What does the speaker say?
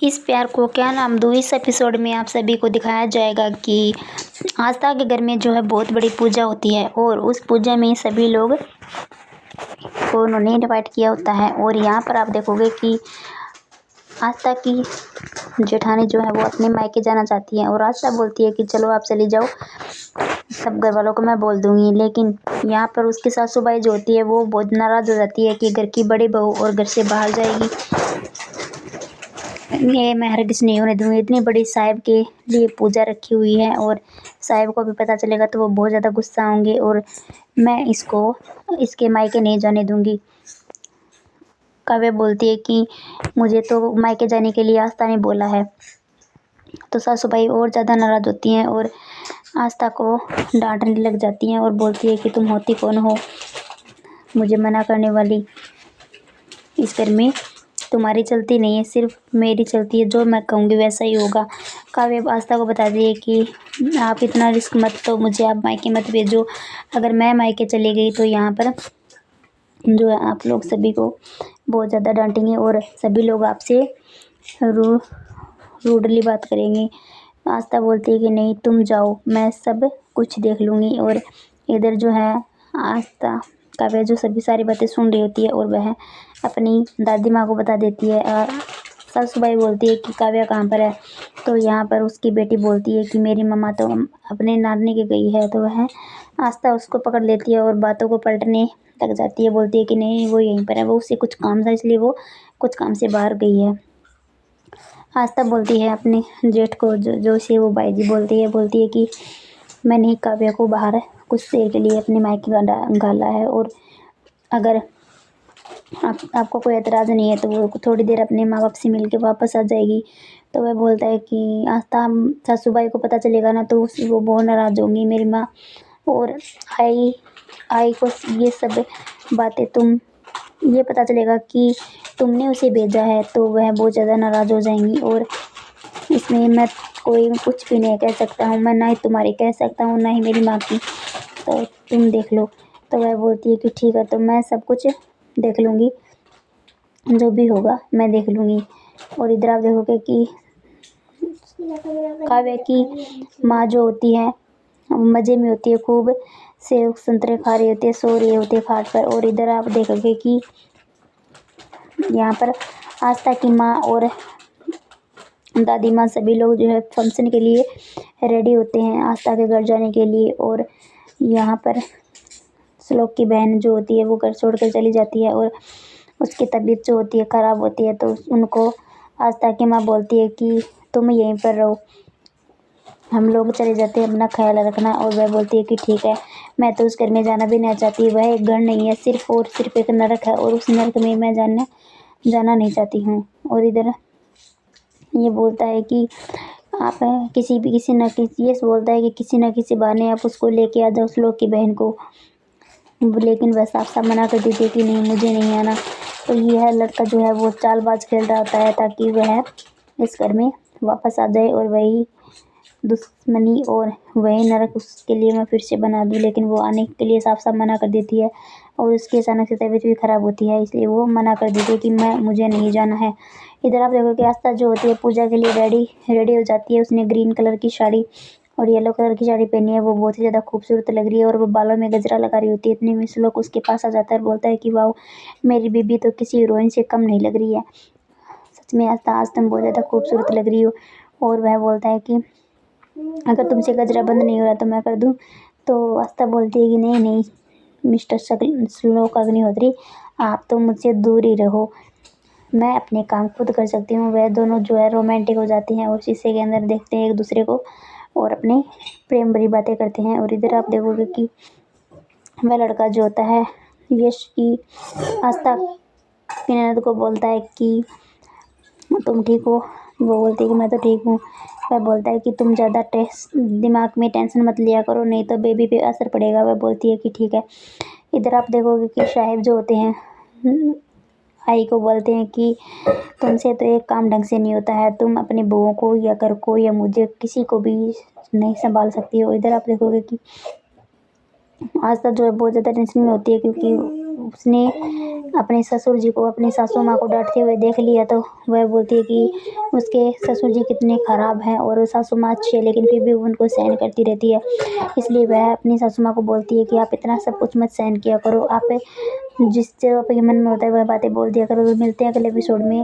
इस प्यार को क्या नाम दूँ। इस एपिसोड में आप सभी को दिखाया जाएगा कि आस्था के घर में जो है बहुत बड़ी पूजा होती है और उस पूजा में सभी लोग को उन्होंने इनवाइट किया होता है। और यहाँ पर आप देखोगे कि आस्था की जेठानी जो है वो अपने मायके जाना चाहती है और आस्था बोलती है कि चलो आप चली जाओ, सब घर वालों को मैं बोल दूंगी। लेकिन यहाँ पर उसकी सासूबाई जो होती है वो बहुत नाराज़ हो जाती है कि घर की बड़ी बहू और घर से बाहर जाएगी, ये मैं हरगिज़ नहीं होने दूंगी। इतनी बड़ी साहिब के लिए पूजा रखी हुई है और साहिब को भी पता चलेगा तो वो बहुत ज़्यादा गुस्सा होंगे और मैं इसको इसके मायके नहीं जाने दूंगी। काव्या बोलती है कि मुझे तो मायके जाने के लिए आस्था ने बोला है। तो सासूबाई और ज़्यादा नाराज़ होती हैं और आस्था को डांटने लग जाती हैं और बोलती है कि तुम होती कौन हो मुझे मना करने वाली। इस घर में तुम्हारी चलती नहीं है, सिर्फ मेरी चलती है, जो मैं कहूँगी वैसा ही होगा। काव्य आस्था को बताती है कि आप इतना रिस्क मत तो मुझे आप मायके मत भेजो। अगर मैं मायके चली गई तो यहाँ पर जो है आप लोग सभी को बहुत ज़्यादा डांटेंगे और सभी लोग आपसे रूडली बात करेंगे। आस्था बोलती है कि नहीं तुम जाओ, मैं सब कुछ देख लूँगी। और इधर जो है आस्था काव्या जो सभी सारी बातें सुन रही होती है और वह अपनी दादी माँ को बता देती है। सासूबाई बोलती है कि काव्या कहाँ पर है। तो यहाँ पर उसकी बेटी बोलती है कि मेरी मम्मा तो अपने नानी के गई है। तो वह आस्था उसको पकड़ लेती है और बातों को पलटने लग जाती है। बोलती है कि नहीं वो यहीं पर है, वो उससे कुछ काम था इसलिए वो कुछ काम से बाहर गई है। आस्था बोलती है अपने जेठ को जो से वो बाई जी बोलती है कि मैंने ही काव्या को बाहर कुछ देर के लिए अपने मायके गाला है और अगर आपको कोई एतराज़ नहीं है तो वो थोड़ी देर अपने माँ बाप से मिल के वापस आ जाएगी। तो वह बोलता है कि आस्था सासूबाई को पता चलेगा ना तो वो बहुत नाराज़ होंगी मेरी माँ। और आई को ये सब बातें ये पता चलेगा कि तुमने उसे भेजा है तो वह बहुत ज़्यादा नाराज़ हो जाएंगी। और इसमें मैं कोई कुछ भी नहीं कह सकता हूँ, मैं ना ही तुम्हारी कह सकता हूँ ना ही मेरी माँ की, तो तुम देख लो। तो वह बोलती है कि ठीक है, तो मैं सब कुछ देख लूँगी, जो भी होगा मैं देख लूँगी। और इधर आप देखोगे कि काव्या की माँ जो होती है मज़े में होती है, खूब सेब संतरे खा रही होती है, सो रही होती है खाट पर। और इधर आप देखोगे कि यहाँ पर आस्था की माँ और दादी माँ सभी लोग जो है फंक्शन के लिए रेडी होते हैं आस्था के घर जाने के लिए। और यहाँ पर श्लोक की बहन जो होती है वो घर छोड़कर चली जाती है और उसकी तबीयत जो होती है ख़राब होती है। तो उनको आस्था की माँ बोलती है कि तुम यहीं पर रहो, हम लोग चले जाते हैं, अपना ख्याल रखना। और वह बोलती है कि ठीक है, मैं तो उस घर में जाना भी नहीं चाहती, वह एक घर नहीं है, सिर्फ और सिर्फ एक नरक है और उस नरक में मैं जाना नहीं चाहती हूँ। और इधर ये बोलता है कि आप किसी न किसी ये बोलता है कि किसी न किसी बहाने आप उसको लेके आ जाओ श्लोक की बहन को। लेकिन वह साफ साफ मना कर देती है कि नहीं मुझे नहीं आना। तो यह लड़का जो है वो चालबाज खेल रहा होता है ताकि वह इस घर में वापस आ जाए और वही दुश्मनी और वही नरक उसके लिए मैं फिर से बना दूँ। लेकिन वो आने के लिए साफ साफ मना कर देती है और उसकी अचानक से तबीयत भी ख़राब होती है, इसलिए वो मना कर देती है कि मुझे नहीं जाना है। इधर आप देखो कि आस्था जो होती है पूजा के लिए रेडी हो जाती है। उसने ग्रीन कलर की साड़ी और येलो कलर की साड़ी पहनी है, वो बहुत ही ज़्यादा खूबसूरत लग रही है और वो बालों में गजरा लगा रही होती है। इतने में श्लोक उसके पास आ जाता है और बोलता है कि वाह, मेरी बीबी तो किसी हीरोइन से कम नहीं लग रही है, सच में आस्था आज तुम बहुत ज़्यादा खूबसूरत लग रही हो। और वह बोलता है कि अगर तुमसे गजरा बंद नहीं हो रहा तो मैं कर दूँ। तो आस्था बोलती है कि नहीं नहीं मिस्टर श्लोक अग्निहोत्री, आप तो मुझसे दूर ही रहो, मैं अपने काम खुद कर सकती हूँ। वह दोनों जो है रोमांटिक हो जाते हैं और शीशे के अंदर देखते हैं एक दूसरे को और अपने प्रेम भरी बातें करते हैं। और इधर आप देखोगे कि वह लड़का जो होता है यश की आस्था की ननद को बोलता है कि तुम ठीक हो। वो बोलती है कि मैं तो ठीक हूँ। वह बोलता है कि तुम ज़्यादा दिमाग में टेंशन मत लिया करो, नहीं तो बेबी पे असर पड़ेगा। वह बोलती है कि ठीक है। इधर आप देखोगे कि साहिब जो होते हैं आई को बोलते हैं कि तुमसे तो एक काम ढंग से नहीं होता है, तुम अपनी बहुओं को या घर को या मुझे किसी को भी नहीं संभाल सकती हो। इधर आप देखोगे कि आस्था जो है बहुत ज़्यादा टेंशन में होती है क्योंकि उसने अपने ससुर जी को अपनी सासू माँ को डांटते हुए देख लिया। तो वह बोलती है कि उसके ससुर जी कितने ख़राब हैं और सासू माँ अच्छी है लेकिन फिर भी वो उनको सहन करती रहती है। इसलिए वह अपनी सासू माँ को बोलती है कि आप इतना सब कुछ मत सहन किया करो, आप जिस जो आपके मन में होता है वह बातें बोल दिया करो। तो मिलते हैं अगले एपिसोड में।